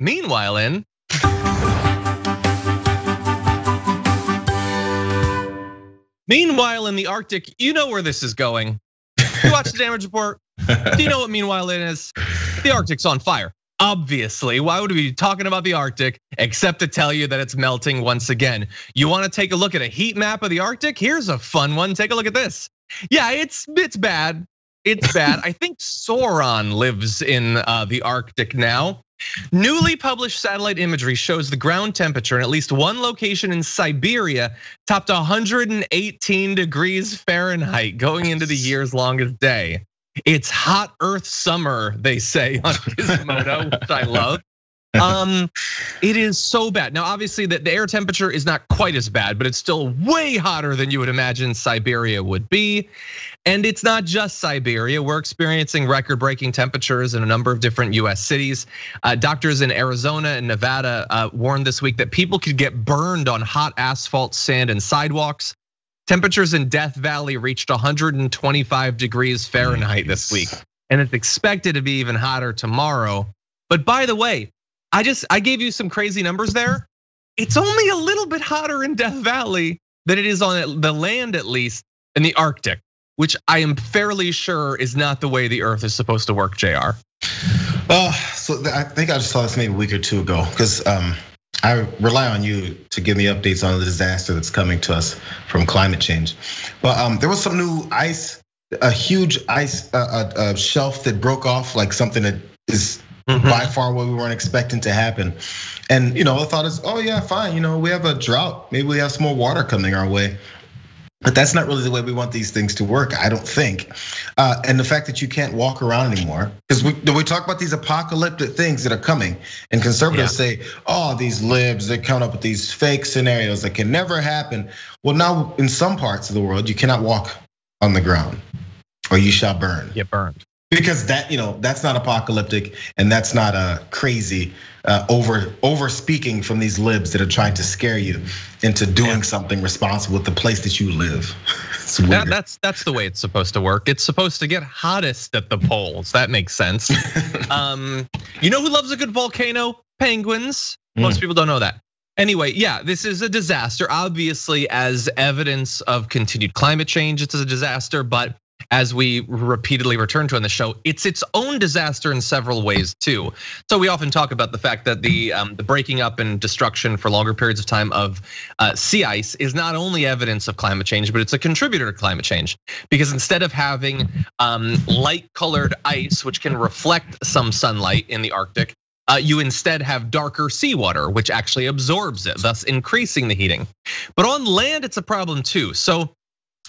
Meanwhile in the Arctic, you know where this is going. You watch the Damage Report. Do you know what meanwhile in is? The Arctic's on fire. Obviously, why would we be talking about the Arctic except to tell you that it's melting once again? You want to take a look at a heat map of the Arctic? Here's a fun one. Take a look at this. Yeah, it's bad. It's bad. I think Sauron lives in the Arctic now. Newly published satellite imagery shows the ground temperature in at least one location in Siberia topped 118 degrees Fahrenheit going into the year's longest day. It's hot Earth summer, they say on Gizmodo, which I love. It is so bad. Now, obviously, the air temperature is not quite as bad, but it's still way hotter than you would imagine Siberia would be. And it's not just Siberia. We're experiencing record-breaking temperatures in a number of different US cities. Doctors in Arizona and Nevada warned this week that people could get burned on hot asphalt, sand, and sidewalks. Temperatures in Death Valley reached 125 degrees Fahrenheit this week, and it's expected to be even hotter tomorrow. But by the way, I gave you some crazy numbers there. It's only a little bit hotter in Death Valley than it is on the land, at least in the Arctic, which I am fairly sure is not the way the Earth is supposed to work, JR. So I think I just saw this maybe a week or two ago, because I rely on you to give me updates on the disaster that's coming to us from climate change. But there was some new ice, a huge ice shelf that broke off, like something that is by far what we weren't expecting to happen. And the thought is, oh yeah, fine. We have a drought. Maybe we have some more water coming our way. But that's not really the way we want these things to work, I don't think. And the fact that you can't walk around anymore, because we talk about these apocalyptic things that are coming, and conservatives say, oh, these libs, they're coming up with these fake scenarios that can never happen. Well, now in some parts of the world, you cannot walk on the ground, or you shall burn. Get burned. Because that's not apocalyptic, and that's not a crazy over speaking from these libs that are trying to scare you into doing something responsible with the place that you live. That's the way it's supposed to work. It's supposed to get hottest at the poles. That makes sense. You know who loves a good volcano? Penguins. Most people don't know that. Anyway, yeah, this is a disaster. Obviously, as evidence of continued climate change, it's a disaster, but as we repeatedly return to on the show, it's its own disaster in several ways too. So we often talk about the fact that the breaking up and destruction for longer periods of time of sea ice is not only evidence of climate change, but it's a contributor to climate change. Because instead of having light-colored ice, which can reflect some sunlight in the Arctic, you instead have darker seawater, which actually absorbs it, thus increasing the heating. But on land, it's a problem too. So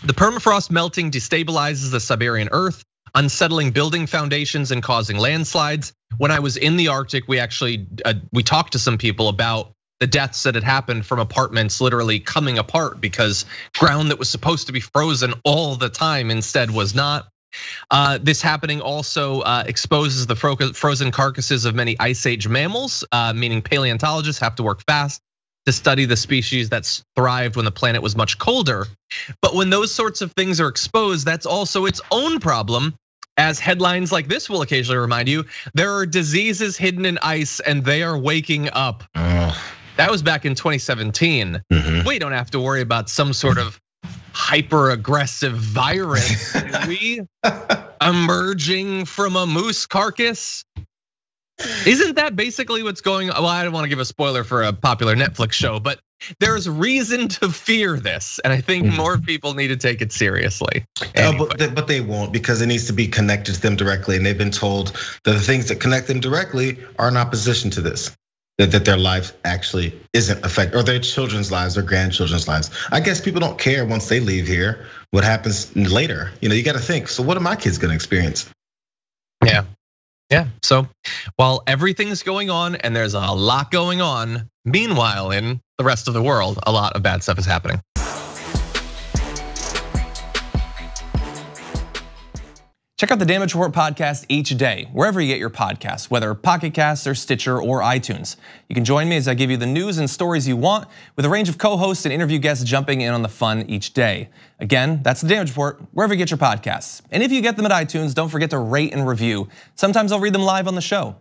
the permafrost melting destabilizes the Siberian Earth, unsettling building foundations and causing landslides. When I was in the Arctic, we talked to some people about the deaths that had happened from apartments literally coming apart because ground that was supposed to be frozen all the time instead was not. This happening also exposes the frozen carcasses of many ice age mammals, meaning paleontologists have to work fast to study the species that thrived when the planet was much colder. But when those sorts of things are exposed, that's also its own problem. As headlines like this will occasionally remind you, there are diseases hidden in ice and they are waking up. That was back in 2017. We don't have to worry about some sort of hyper aggressive virus, do we? Emerging from a moose carcass. Isn't that basically what's going on? Well, I don't want to give a spoiler for a popular Netflix show, but there's reason to fear this. And I think more people need to take it seriously. Anyway. But they won't, because it needs to be connected to them directly. And they've been told that the things that connect them directly are in opposition to this. That their life actually isn't affected, or their children's lives or grandchildren's lives. I guess people don't care once they leave here what happens later. You got to think, so what are my kids gonna experience? Yeah, so while everything's going on and there's a lot going on, meanwhile in the rest of the world, a lot of bad stuff is happening. Check out the Damage Report podcast each day, wherever you get your podcasts, whether Pocket Casts or Stitcher or iTunes. You can join me as I give you the news and stories you want, with a range of co-hosts and interview guests jumping in on the fun each day. Again, that's the Damage Report, wherever you get your podcasts. And if you get them at iTunes, don't forget to rate and review. Sometimes I'll read them live on the show.